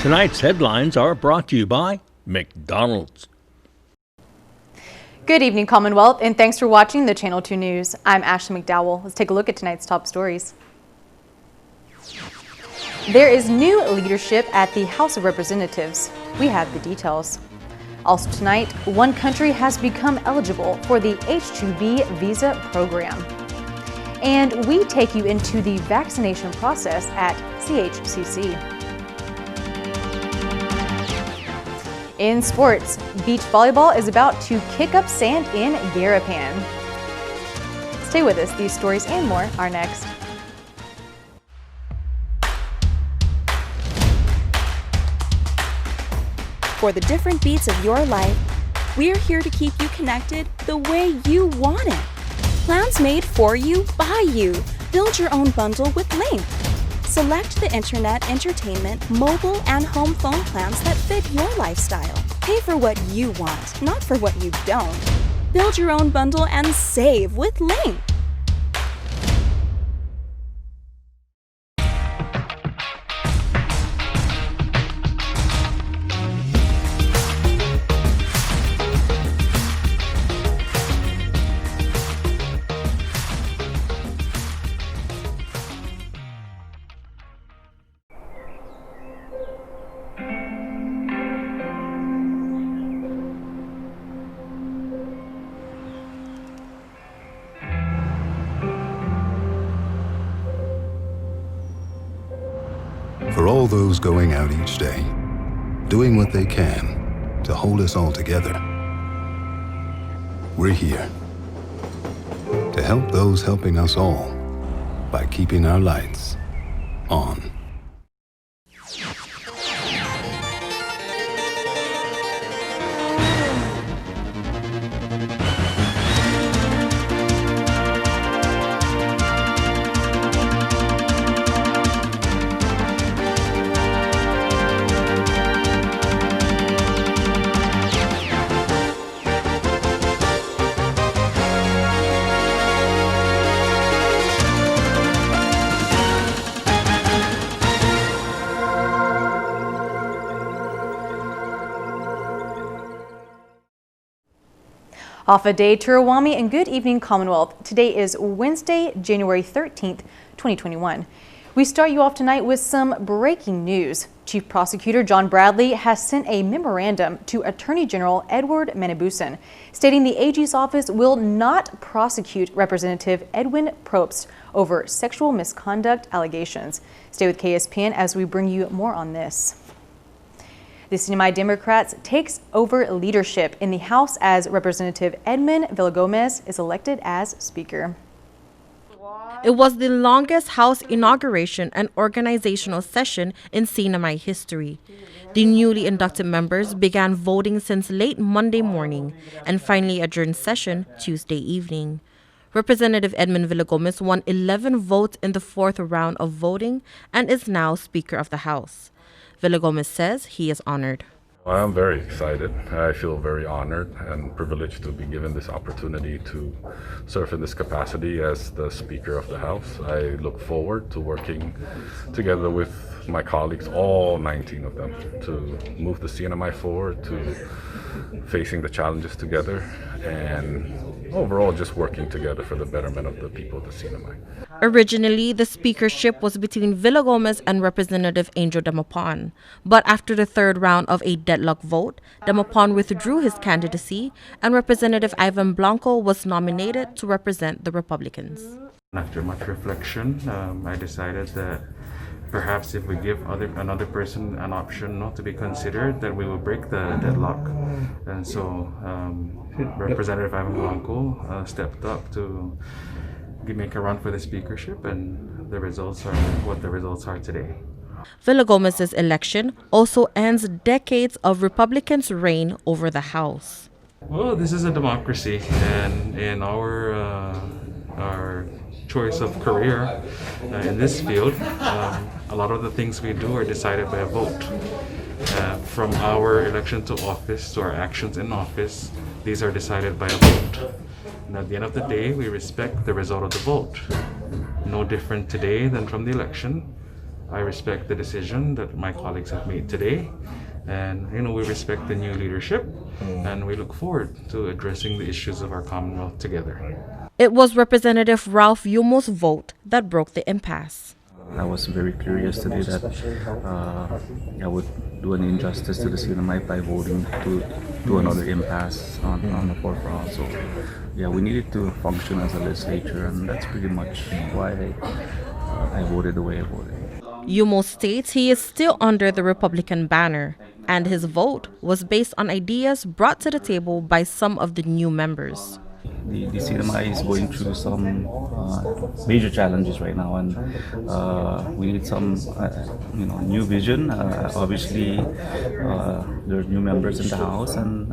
Tonight's headlines are brought to you by McDonald's. Good evening, Commonwealth, and thanks for watching the Channel 2 News. I'm Ashley McDowell. Let's take a look at tonight's top stories. There is new leadership at the House of Representatives. We have the details. Also tonight, one country has become eligible for the H-2B visa program. And we take you into the vaccination process at CHCC. In sports, beach volleyball is about to kick up sand in Garapan. Stay with us. These stories and more are next. For the different beats of your life, we're here to keep you connected the way you want it. Plans made for you, by you. Build your own bundle with Link. Select the internet, entertainment, mobile, and home phone plans that fit your lifestyle. Pay for what you want, not for what you don't. Build your own bundle and save with Link. For all those going out each day, doing what they can to hold us all together, we're here to help those helping us all by keeping our lights on. Off a day to Rawami and good evening, Commonwealth. Today is Wednesday, January 13th, 2021. We start you off tonight with some breaking news. Chief Prosecutor John Bradley has sent a memorandum to Attorney General Edward Menebusen, stating the AG's office will not prosecute Representative Edwin Probst over sexual misconduct allegations. Stay with KSPN as we bring you more on this. The CNMI Democrats takes over leadership in the House as Representative Edmund Villagomez is elected as Speaker. It was the longest House inauguration and organizational session in CNMI history. The newly inducted members began voting since late Monday morning and finally adjourned session Tuesday evening. Representative Edmund Villagomez won 11 votes in the fourth round of voting and is now Speaker of the House. Villagomez says he is honored. I'm very excited. I feel very honored and privileged to be given this opportunity to serve in this capacity as the Speaker of the House. I look forward to working together with my colleagues, all 19 of them, to move the CNMI forward, to facing the challenges together, and overall just working together for the betterment of the people of the CNMI. Originally, the speakership was between Villagomez and Representative Angel Damapon. But after the third round of a deadlock vote, Damapon withdrew his candidacy and Representative Ivan Blanco was nominated to represent the Republicans. After much reflection, I decided that perhaps if we give another person an option not to be considered, that we will break the deadlock. And so Representative Ivan Blanco stepped up to make a run for the speakership, and the results are what the results are today. Villagomez's election also ends decades of Republicans' reign over the House. Well, this is a democracy, and in our choice of career in this field, a lot of the things we do are decided by a vote. From our election to office to our actions in office, these are decided by a vote. And at the end of the day, we respect the result of the vote. No different today than from the election. I respect the decision that my colleagues have made today, and we respect the new leadership, and we look forward to addressing the issues of our Commonwealth together. It was Representative Ralph Yumo's vote that broke the impasse. I was very curious today that I would do an injustice to the CNMI by voting to do another impasse on the fourth round. So, yeah, we needed to function as a legislature, and that's pretty much why I voted the way I voted. Yumo states he is still under the Republican banner, and his vote was based on ideas brought to the table by some of the new members. The CNMI is going through some major challenges right now, and we need some new vision. Obviously, there are new members in the House, and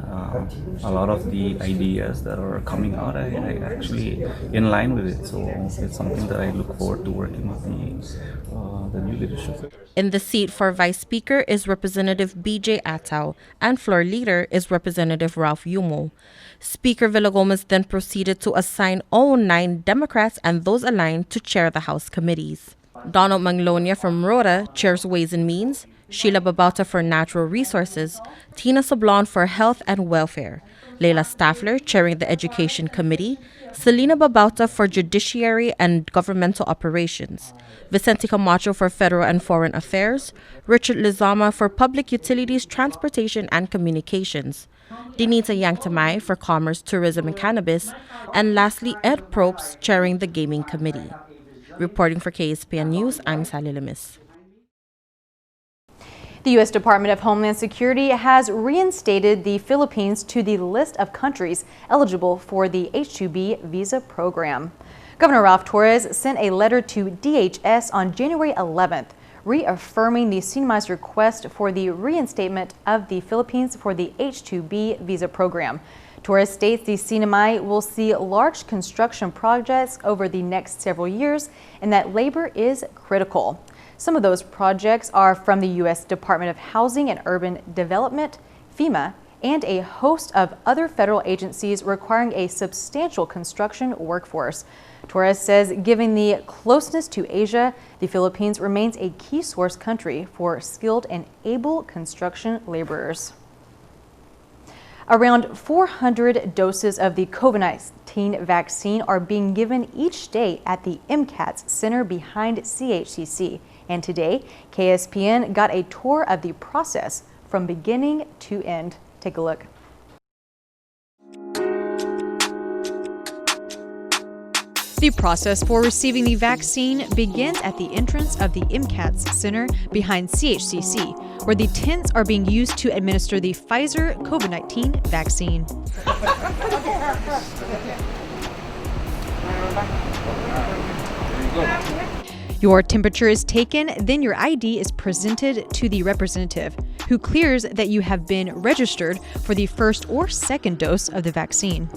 a lot of the ideas that are coming out I actually in line with it. So it's something that I look forward to working with the new leadership. In the seat for Vice Speaker is Representative BJ Ataw, and Floor Leader is Representative Ralph Yumo. Speaker Villagomez then proceeded to assign all 9 Democrats and those aligned to chair the House committees. Donald Manglonia from Rota chairs Ways and Means, Sheila Babauta for Natural Resources, Tina Sablon for Health and Welfare, Leila Staffler chairing the Education Committee, Selena Babauta for Judiciary and Governmental Operations, Vicente Camacho for Federal and Foreign Affairs, Richard Lizama for Public Utilities, Transportation and Communications, Dinita Yangtamay for Commerce, Tourism and Cannabis, and lastly Ed Probst chairing the Gaming Committee. Reporting for KSPN News, I'm Sally Lemis. The U.S. Department of Homeland Security has reinstated the Philippines to the list of countries eligible for the H-2B visa program. Governor Ralph Torres sent a letter to DHS on January 11th, reaffirming the CNMI's request for the reinstatement of the Philippines for the H-2B visa program. Torres states the CNMI will see large construction projects over the next several years and that labor is critical. Some of those projects are from the U.S. Department of Housing and Urban Development, FEMA, and a host of other federal agencies requiring a substantial construction workforce. Torres says, given the closeness to Asia, the Philippines remains a key source country for skilled and able construction laborers. Around 400 doses of the COVID-19 vaccine are being given each day at the MCATS Center behind CHCC. And today, KSPN got a tour of the process from beginning to end. Take a look. The process for receiving the vaccine begins at the entrance of the MCATS Center behind CHCC, where the tents are being used to administer the Pfizer COVID-19 vaccine. Your temperature is taken, then your ID is presented to the representative, who clears that you have been registered for the first or second dose of the vaccine.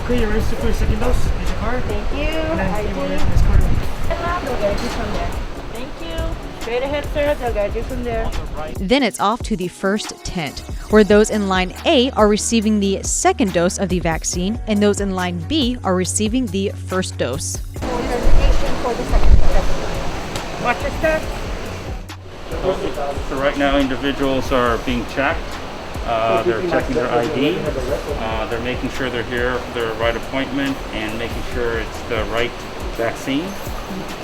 Okay, you're registered for your second dose. Here's your card. Thank you. ID. They'll guide you from there. Thank you. Straight ahead, sir. They'll guide you from there. Then it's off to the first tent, where those in line A are receiving the second dose of the vaccine, and those in line B are receiving the first dose. Certification for the second dose. Watch your step. So right now individuals are being checked. They're checking their ID. They're making sure they're here for their right appointment and making sure it's the right vaccine.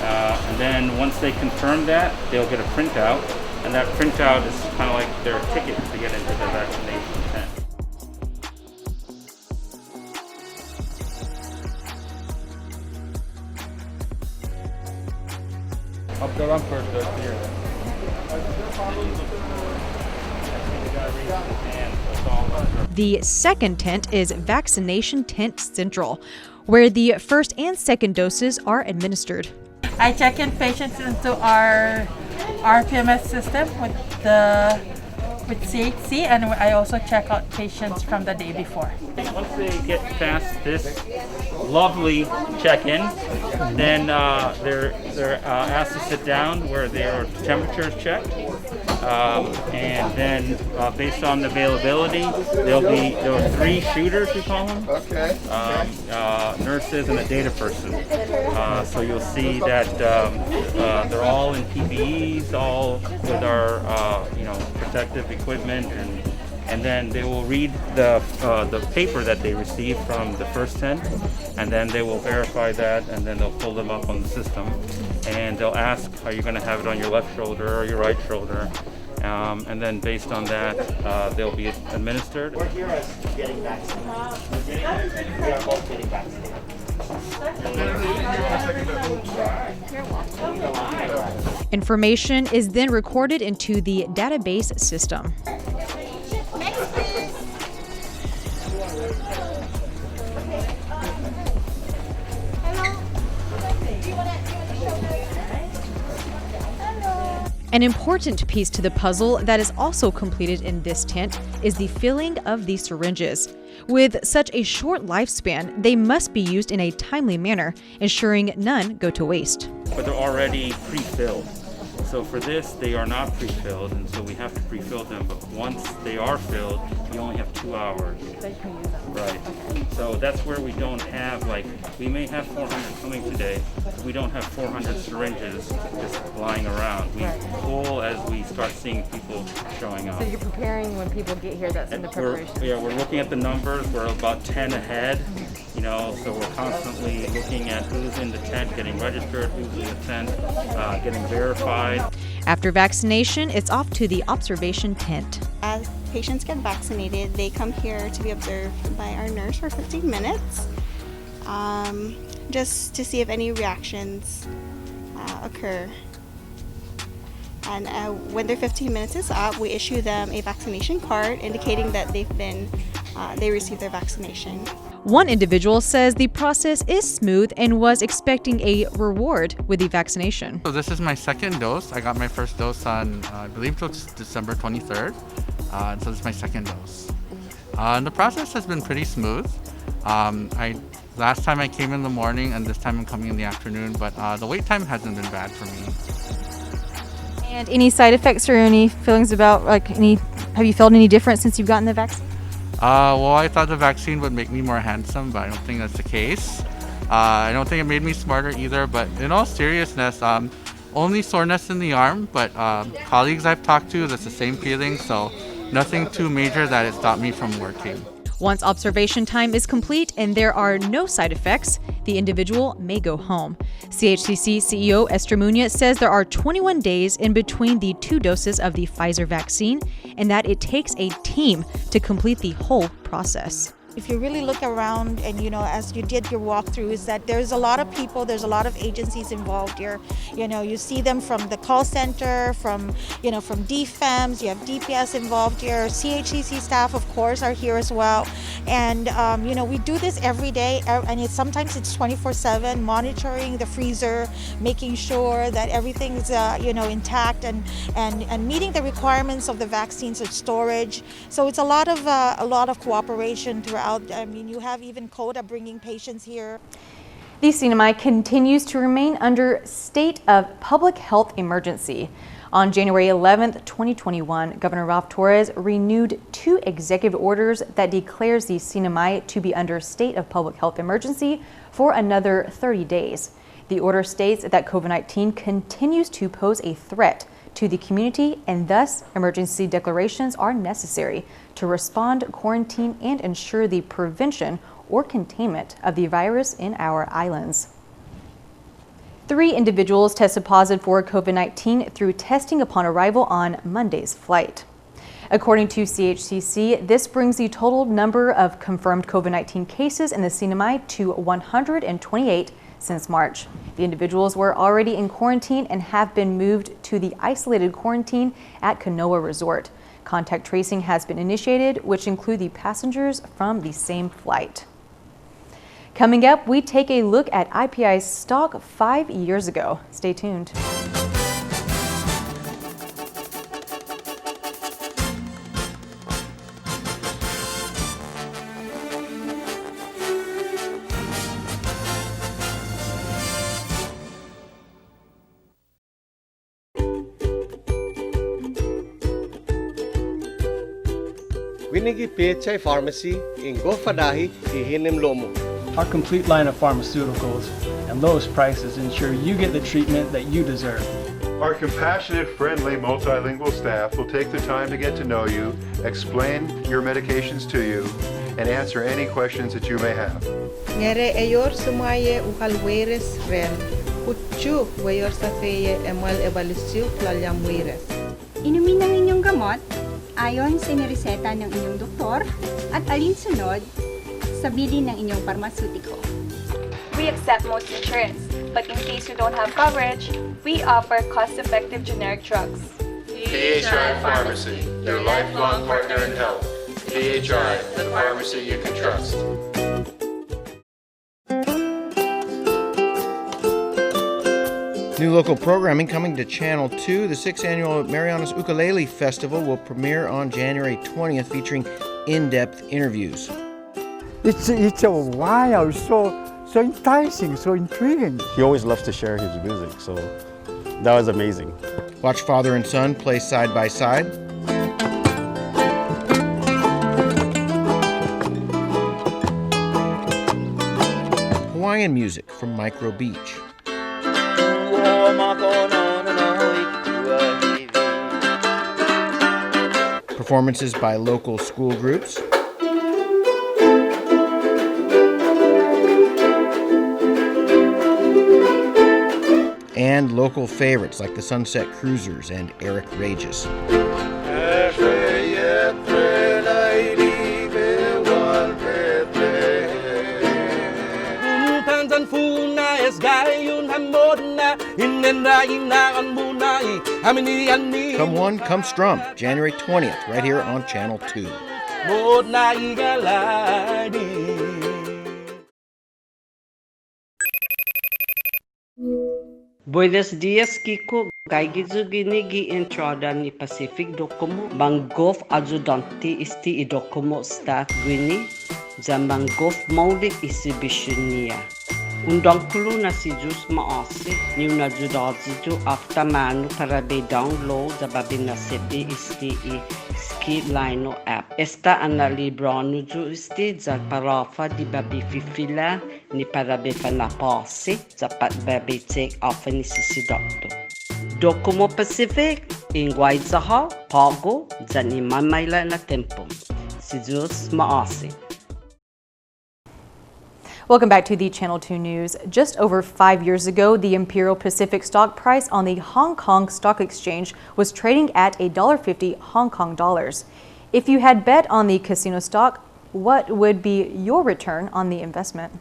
And then once they confirm that, they'll get a printout. And that printout is kind of like their ticket to get into the vaccination tent. Up the run first, here. The second tent is Vaccination Tent Central, where the first and second doses are administered. I check in patients into our RPMS system with CHC, and I also check out patients from the day before. Once they get past this lovely check-in, then they're asked to sit down where their temperature is checked. And then based on the availability, there are 3 shooters, we call them. Okay. Nurses and a data person. So you'll see that they're all in PPEs, all with our protective equipment, and then they will read the paper that they receive from the first tent, and then they will verify that, and then they'll pull them up on the system, and they'll ask, are you going to have it on your left shoulder or your right shoulder? And then based on that, they'll be administered. We're here as getting vaccinated. We are both getting vaccinated. Information is then recorded into the database system. An important piece to the puzzle that is also completed in this tent is the filling of the syringes. With such a short lifespan, they must be used in a timely manner, ensuring none go to waste. But they're already pre-filled. So for this, they are not pre-filled, and so we have to pre-fill them. But once they are filled, you only have 2 hours. Right. So that's where we don't have, we may have 400 coming today, but we don't have 400 syringes just lying around. We pull as we start seeing people showing up. So you're preparing when people get here, that's in the preparation? We're looking at the numbers. We're about 10 ahead, so we're constantly looking at who's in the tent, getting registered, who's in the tent, getting verified. After vaccination, it's off to the observation tent. As patients get vaccinated, they come here to be observed by our nurse for 15 minutes, just to see if any reactions occur. And when their 15 minutes is up, we issue them a vaccination card indicating that they received their vaccination. One individual says the process is smooth and was expecting a reward with the vaccination. So this is my second dose. I got my first dose on, I believe it was December 23rd. So this is my second dose. And the process has been pretty smooth. Last time I came in the morning and this time I'm coming in the afternoon, but the wait time hasn't been bad for me. And any side effects or any feelings about, have you felt any different since you've gotten the vaccine? Well, I thought the vaccine would make me more handsome, but I don't think that's the case. I don't think it made me smarter either, but in all seriousness, only soreness in the arm, but colleagues I've talked to, that's the same feeling, so nothing too major that it stopped me from working. Once observation time is complete and there are no side effects, the individual may go home. CHCC CEO Estramunia says there are 21 days in between the 2 doses of the Pfizer vaccine and that it takes a team to complete the whole process. If you really look around and, as you did your walkthrough, is that there's a lot of people, there's a lot of agencies involved here. You see them from the call center, from DFEMS, you have DPS involved here, CHCC staff, of course, are here as well. And, we do this every day, and sometimes it's 24/7, monitoring the freezer, making sure that everything's, intact and meeting the requirements of the vaccines of storage. So it's a lot of cooperation throughout. You have even CODA bringing patients here. The CNMI continues to remain under state of public health emergency. On January 11th, 2021, Governor Ralph Torres renewed 2 executive orders that declares the CNMI to be under state of public health emergency for another 30 days. The order states that COVID-19 continues to pose a threat to the community, and thus emergency declarations are necessary to respond, quarantine, and ensure the prevention or containment of the virus in our islands. 3 individuals tested positive for COVID-19 through testing upon arrival on Monday's flight. According to CHCC, this brings the total number of confirmed COVID-19 cases in the CNMI to 128 since March. The individuals were already in quarantine and have been moved to the isolated quarantine at Kanoa Resort. Contact tracing has been initiated, which include the passengers from the same flight. Coming up, we take a look at IPI's stock 5 years ago. Stay tuned. Winigi PHI Pharmacy in Gofadahi Ihinim Lomo. Our complete line of pharmaceuticals and lowest prices ensure you get the treatment that you deserve. Our compassionate, friendly, multilingual staff will take the time to get to know you, explain your medications to you, and answer any questions that you may have. Ngere ayor sumaye ukalweres ren, kutsu wayor sa feye emal ebalusyo klalyam weres. Inumin ang inyong gamot ayon sa inireseta ng inyong doktor at alinsunod sa bilin ng inyong pharmaceutical. We accept most insurance, but in case you don't have coverage, we offer cost-effective generic drugs. PHI Pharmacy, your lifelong partner in health. PHI, the pharmacy you can trust. New local programming coming to Channel 2. The 6th Annual Marianas Ukulele Festival will premiere on January 20th, featuring in-depth interviews. It's a wild, so enticing, so intriguing. He always loves to share his music, so that was amazing. Watch father and son play side by side. Hawaiian music from Micro Beach. Performances by local school groups. And local favorites like the Sunset Cruisers and Eric Regis. Come one, come strum, January 20th, right here on Channel 2. Buenos dias, Kiko. Kaigizu ginigi entrada ni Pacific Docomo. Bangof adjudante isti I Docomo staff gwini. Zambangof maulik exhibitionia. Undang kulu na si Jus maase. Ni una judazitu after manu para be download za babi na sepi isti I ski lino app. Esta ana libranu ju isti za parafa di babi fifila ni para be panapase za pat babi take off ni si doctor. Docomo Pacific in Guaizaha, Pago, za ni mamaila na tempo. Si Jus maase. Welcome back to the Channel 2 News. Just over 5 years ago, the Imperial Pacific stock price on the Hong Kong Stock Exchange was trading at $1.50 Hong Kong dollars. If you had bet on the casino stock, what would be your return on the investment?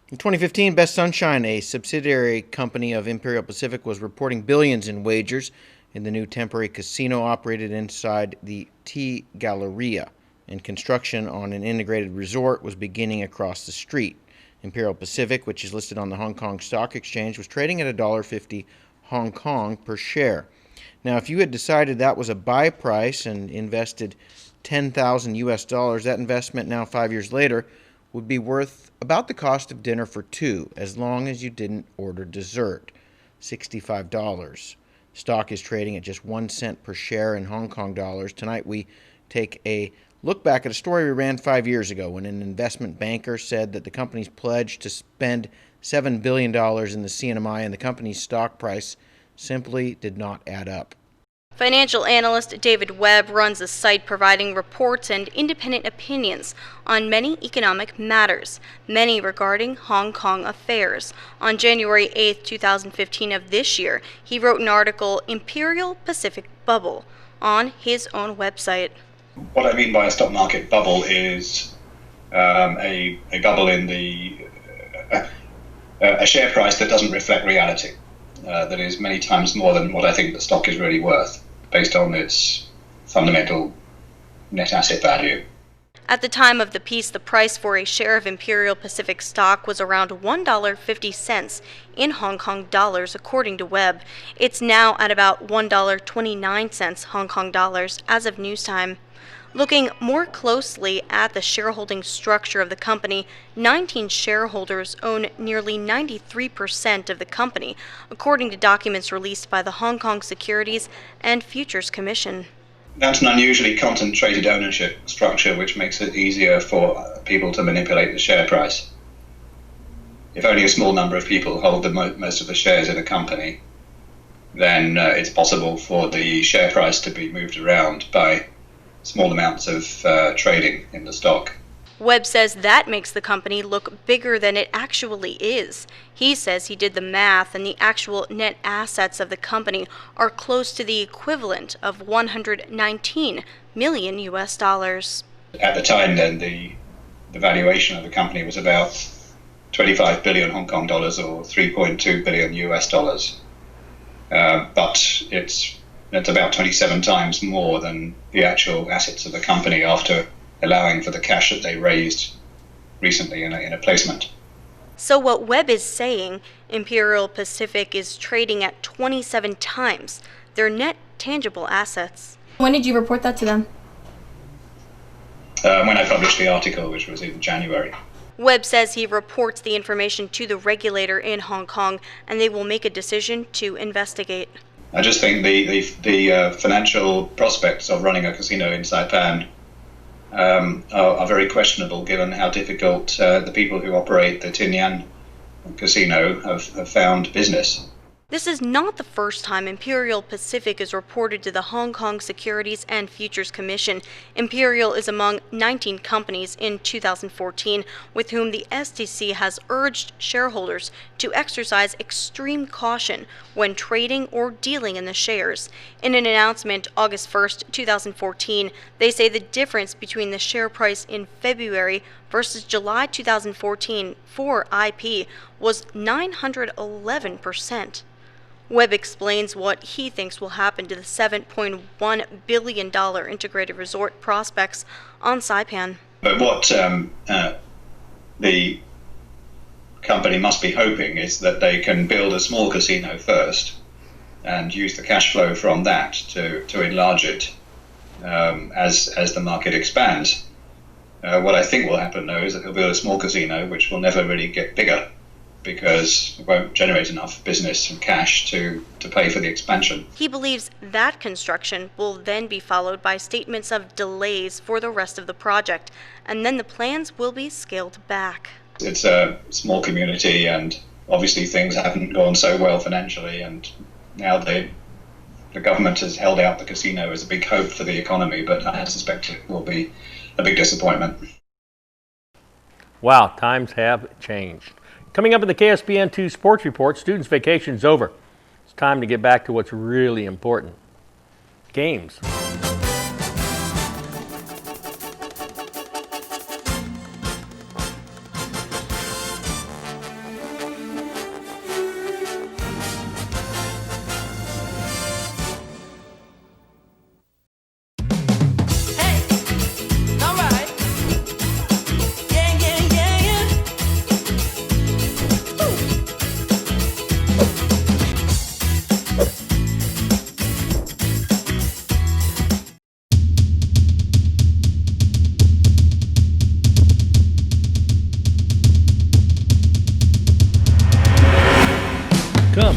In 2015, Best Sunshine, a subsidiary company of Imperial Pacific, was reporting billions in wagers in the new temporary casino operated inside the T Galleria, and construction on an integrated resort was beginning across the street. Imperial Pacific, which is listed on the Hong Kong Stock Exchange, was trading at $1.50 Hong Kong per share. Now, if you had decided that was a buy price and invested $10,000 US, that investment now 5 years later would be worth about the cost of dinner for two, as long as you didn't order dessert, $65. Stock is trading at just 1 cent per share in Hong Kong dollars. Tonight we take a look back at a story we ran 5 years ago when an investment banker said that the company's pledge to spend $7 billion in the CNMI and the company's stock price simply did not add up. Financial analyst David Webb runs a site providing reports and independent opinions on many economic matters, many regarding Hong Kong affairs. On January 8, 2015 of this year, he wrote an article, Imperial Pacific Bubble, on his own website. What I mean by a stock market bubble is a bubble in a share price that doesn't reflect reality, that is many times more than what I think the stock is really worth, based on its fundamental net asset value. At the time of the piece, the price for a share of Imperial Pacific stock was around $1.50 in Hong Kong dollars, according to Webb. It's now at about $1.29 Hong Kong dollars as of news time. Looking more closely at the shareholding structure of the company, 19 shareholders own nearly 93% of the company, according to documents released by the Hong Kong Securities and Futures Commission. That's an unusually concentrated ownership structure, which makes it easier for people to manipulate the share price. If only a small number of people hold most of the shares in a company, then it's possible for the share price to be moved around by small amounts of trading in the stock. Webb says that makes the company look bigger than it actually is. He says he did the math and the actual net assets of the company are close to the equivalent of $119 million US. At the time then, the valuation of the company was about 25 billion Hong Kong dollars or 3.2 billion US dollars. But it's about 27 times more than the actual assets of the company after allowing for the cash that they raised recently in a placement. So what Webb is saying, Imperial Pacific is trading at 27 times their net tangible assets. When did you report that to them? When I published the article, which was in January. Webb says he reports the information to the regulator in Hong Kong and they will make a decision to investigate. I just think the financial prospects of running a casino in Saipan are very questionable, given how difficult the people who operate the Tinian casino have found business. This is not the first time Imperial Pacific is reported to the Hong Kong Securities and Futures Commission. Imperial is among 19 companies in 2014 with whom the STC has urged shareholders to exercise extreme caution when trading or dealing in the shares. In an announcement August 1st, 2014, they say the difference between the share price in February versus July 2014 for IP was 911%. Webb explains what he thinks will happen to the $7.1 billion integrated resort prospects on Saipan. But what the company must be hoping is that they can build a small casino first and use the cash flow from that to enlarge it as the market expands. What I think will happen, though, is that they'll build a small casino which will never really get bigger, because it won't generate enough business and cash to pay for the expansion. He believes that construction will then be followed by statements of delays for the rest of the project, and then the plans will be scaled back. It's a small community, and obviously things haven't gone so well financially, and now the government has held out the casino as a big hope for the economy, but I suspect it will be a big disappointment. Wow, times have changed. Coming up in the KSPN2 Sports Report, students' vacation's over. It's time to get back to what's really important. Games.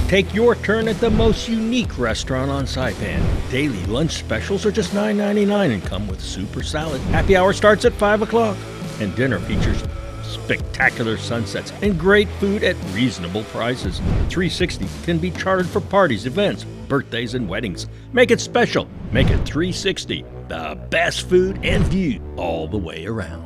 Take your turn at the most unique restaurant on Saipan. Daily lunch specials are just $9.99 and come with super salad. Happy hour starts at 5 o'clock. And dinner features spectacular sunsets and great food at reasonable prices. 360 can be chartered for parties, events, birthdays, and weddings. Make it special. Make it 360. The best food and view all the way around.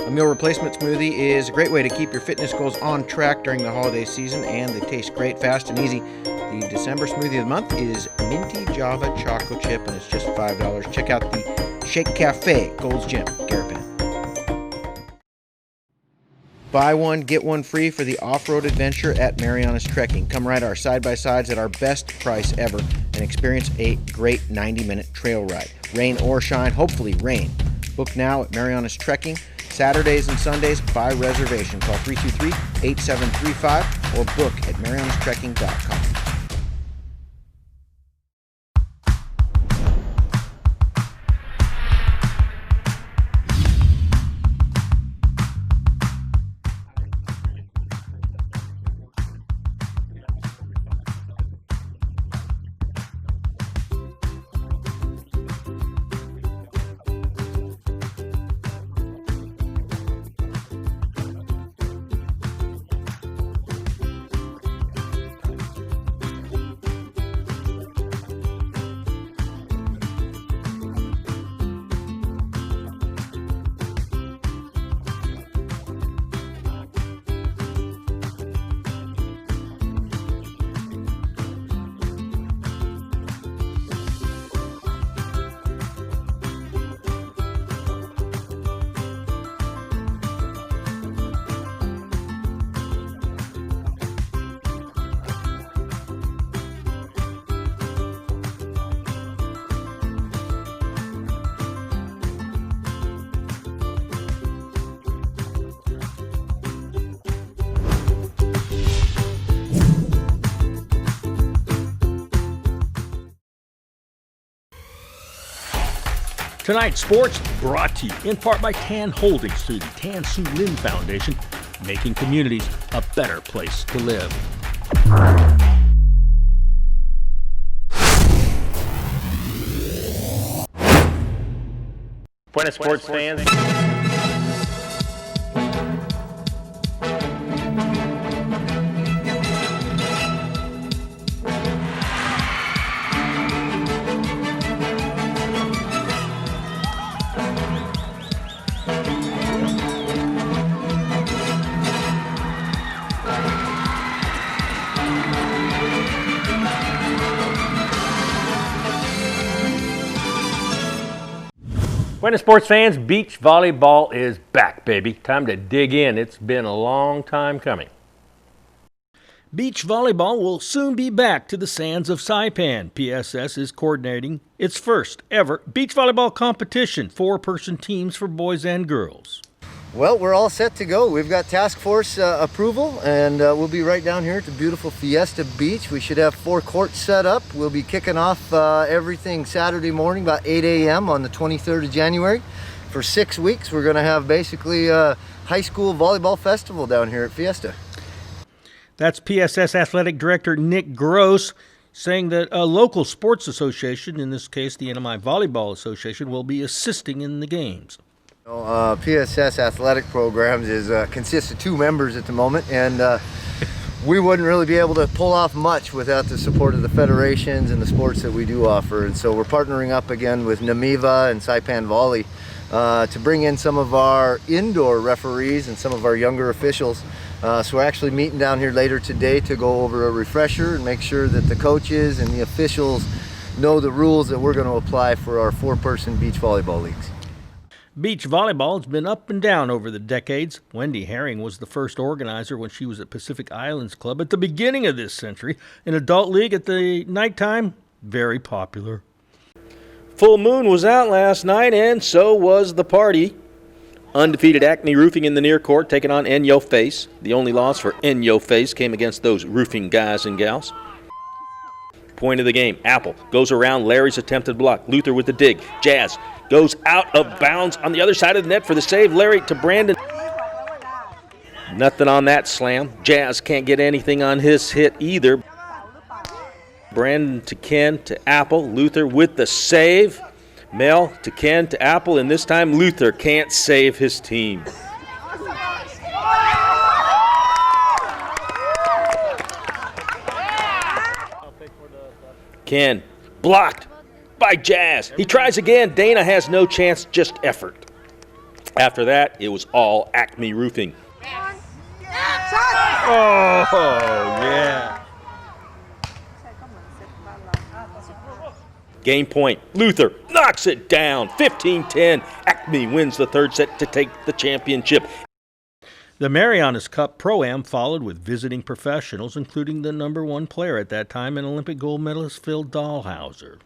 A meal replacement smoothie is a great way to keep your fitness goals on track during the holiday season, and they taste great, fast, and easy. The December smoothie of the month is Minty Java Choco Chip, and it's just $5. Check out the Shake Cafe, Gold's Gym, Garapan. Buy one, get one free for the off-road adventure at Marianas Trekking. Come ride our side-by-sides at our best price ever and experience a great 90-minute trail ride. Rain or shine, hopefully rain. Book now at Marianas Trekking. Saturdays and Sundays by reservation. Call 323-8735 or book at marianastrekking.com. Tonight's sports brought to you in part by Tan Holdings through the Tan Su Lin Foundation, making communities a better place to live. Buenas sports fans. Buenas sports fans, beach volleyball is back, baby. Time to dig in. It's been a long time coming. Beach volleyball will soon be back to the sands of Saipan. PSS is coordinating its first ever beach volleyball competition, 4-person teams for boys and girls. Well, we're all set to go. We've got task force approval, and we'll be right down here at the beautiful Fiesta Beach. We should have 4 courts set up. We'll be kicking off everything Saturday morning about 8 a.m. on the 23rd of January. For 6 weeks, we're going to have basically a high school volleyball festival down here at Fiesta. That's PSS Athletic Director Nick Gross saying that a local sports association, in this case the NMI Volleyball Association, will be assisting in the games. PSS Athletic Programs consists of 2 members at the moment, and we wouldn't really be able to pull off much without the support of the federations and the sports that we do offer. And so we're partnering up again with Namiva and Saipan Volley to bring in some of our indoor referees and some of our younger officials. So we're actually meeting down here later today to go over a refresher and make sure that the coaches and the officials know the rules that we're going to apply for our 4-person beach volleyball leagues. Beach volleyball has been up and down over the decades. Wendy Herring was the first organizer when she was at Pacific Islands Club at the beginning of this century. An adult league at the nighttime, very popular. Full moon was out last night, and so was the party. Undefeated Acme Roofing in the near court, taking on Enyo Face. The only loss for Enyo Face came against those roofing guys and gals. Point of the game, Apple goes around Larry's attempted block. Luther with the dig. Jazz goes out of bounds on the other side of the net for the save. Larry to Brandon. Nothing on that slam. Jazz can't get anything on his hit either. Brandon to Ken to Apple. Luther with the save. Mel to Ken to Apple, and this time Luther can't save his team. Ken blocked by Jazz. He tries again. Dana has no chance, just effort. After that, it was all Acme Roofing. Oh, yeah. Game point. Luther knocks it down. 15-10. Acme wins the third set to take the championship. The Marianas Cup Pro-Am followed with visiting professionals, including the #1 player at that time and Olympic gold medalist Phil Dahlhauser.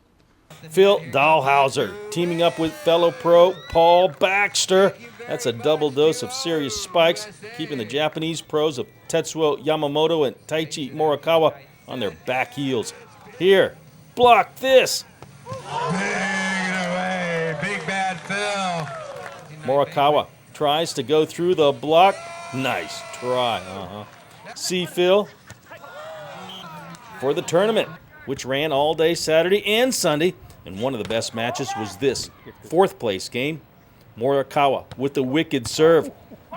Phil Dahlhauser teaming up with fellow pro Paul Baxter. That's a double dose of serious spikes, keeping the Japanese pros of Tetsuo Yamamoto and Taichi Morikawa on their back heels. Here, block this. Big bad Phil. Morikawa tries to go through the block. Nice try. See Phil for the tournament, which ran all day Saturday and Sunday, and one of the best matches was this 4th place game. Morikawa with the wicked serve.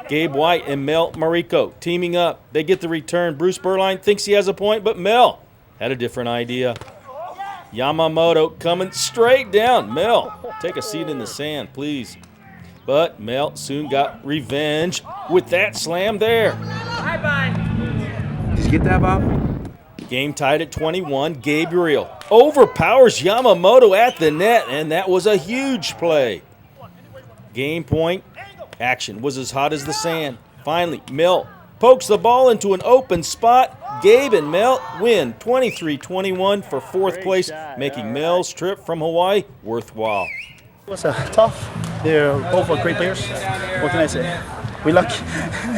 Gabe White and Mel Mariko teaming up. They get the return. Bruce Berline thinks he has a point, but Mel had a different idea. Yamamoto coming straight down. Mel, take a seat in the sand, please. But Mel soon got revenge with that slam there. Bye-bye. Did you get that, Bob? Game tied at 21. Gabriel overpowers Yamamoto at the net, and that was a huge play. Game point. Action was as hot as the sand. Finally, Mel pokes the ball into an open spot. Gabe and Mel win 23-21 for 4th place, making Mel's trip from Hawaii worthwhile. It was tough. They're both great players. What can I say? We lucky.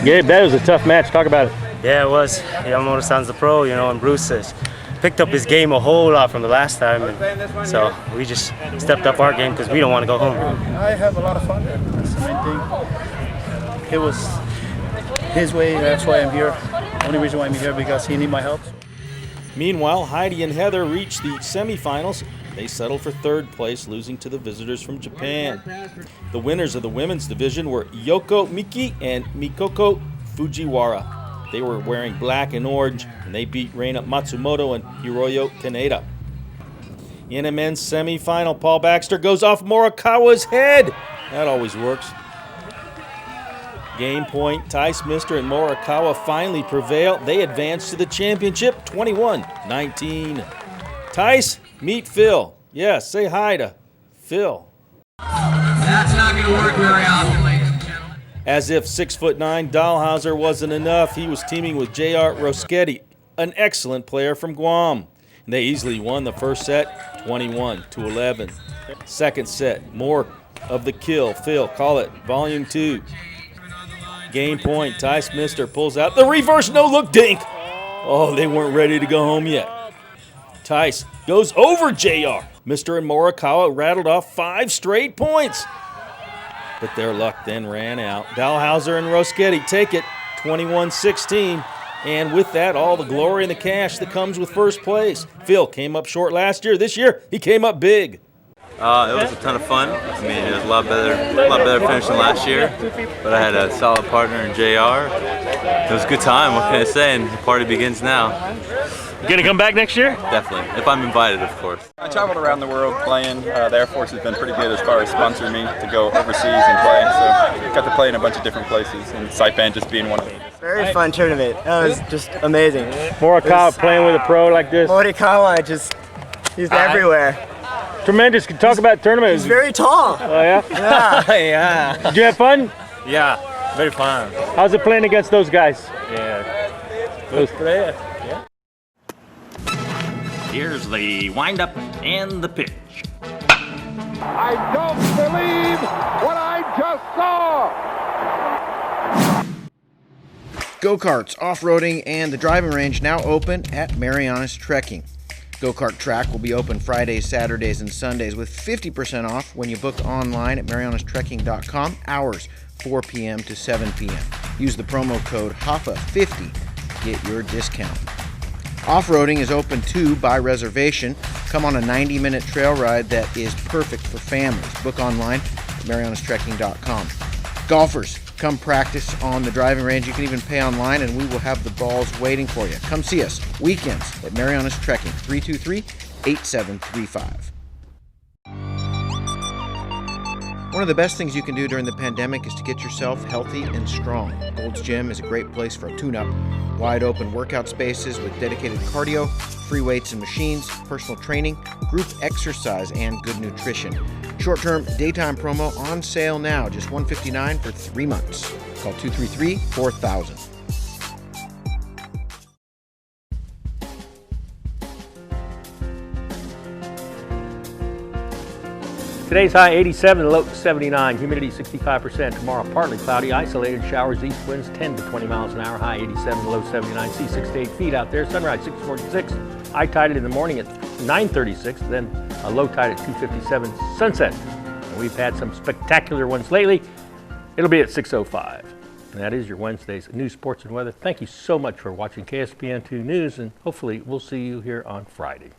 Gabe, that was a tough match. Talk about it. Yeah, it was. Yamamoto-san's the pro, and Bruce is picked up his game a whole lot from the last time, and so we just stepped up our game because we don't want to go home. I have a lot of fun there. That's the main thing. It was his way, that's why I'm here. Only reason why I'm here because he needed my help. Meanwhile, Heidi and Heather reached the semifinals. They settled for third place, losing to the visitors from Japan. The winners of the women's division were Yoko Miki and Mikoko Fujiwara. They were wearing black and orange, and they beat Reina Matsumoto and Hiroyo Kaneda. In a men's semifinal, Paul Baxter goes off Morikawa's head. That always works. Game point, Tice Mister and Morikawa finally prevail. They advance to the championship 21-19. Tice, meet Phil. Yeah, say hi to Phil. That's not going to work very often, ladies and gentlemen. As if 6'9" Dahlhauser wasn't enough, he was teaming with J.R. Roschetti, an excellent player from Guam. And they easily won the first set, 21-11. Second set, more of the kill. Phil, call it volume 2. Game point, Tice Mister pulls out the reverse no-look dink. Oh, they weren't ready to go home yet. Tice goes over JR. Mister and Morikawa rattled off 5 straight points. But their luck then ran out. Dahlhauser and Roschetti take it 21-16. And with that, all the glory and the cash that comes with first place. Phil came up short last year. This year, he came up big. It was a ton of fun. I mean, it was a lot better finish than last year. But I had a solid partner in JR. It was a good time, what can I say? And the party begins now. You gonna come back next year? Definitely, if I'm invited, of course. I traveled around the world playing. The Air Force has been pretty good as far as sponsoring me to go overseas and play. So got to play in a bunch of different places, and Saipan just being one of them. Very fun tournament. That was just amazing. Morikawa playing with a pro like this. Morikawa he's everywhere. Tremendous. Talk about tournament. He's very tall. Oh yeah? Yeah. Yeah. Did you have fun? Yeah, very fun. How's it playing against those guys? Yeah. Good player. Yeah. Here's the windup and the pitch. I don't believe what I just saw. Go-karts, off-roading, and the driving range now open at Marianas Trekking. Go-kart track will be open Fridays, Saturdays, and Sundays with 50% off when you book online at marianastrekking.com. Hours 4 p.m. to 7 p.m. Use the promo code HAFA50 to get your discount. Off-roading is open too by reservation. Come on a 90-minute trail ride that is perfect for families. Book online at marianastrekking.com. Golfers, come practice on the driving range. You can even pay online, and we will have the balls waiting for you. Come see us weekends at Marianas Trekking, 323-8735. One of the best things you can do during the pandemic is to get yourself healthy and strong. Gold's Gym is a great place for a tune-up. Wide open workout spaces with dedicated cardio, free weights and machines, personal training, group exercise, and good nutrition. Short-term daytime promo on sale now, just $159 for 3 months. Call 233-4000. Today's high 87, the low 79, humidity 65%. Tomorrow partly cloudy, isolated showers, east winds 10 to 20 miles an hour, high 87, low 79, sea 6 to 8 feet out there. Sunrise 6:46, high tide in the morning at 9:36, then a low tide at 2:57, sunset. And we've had some spectacular ones lately. It'll be at 6:05. And that is your Wednesday's news, sports, and weather. Thank you so much for watching KSPN2 News, and hopefully we'll see you here on Friday.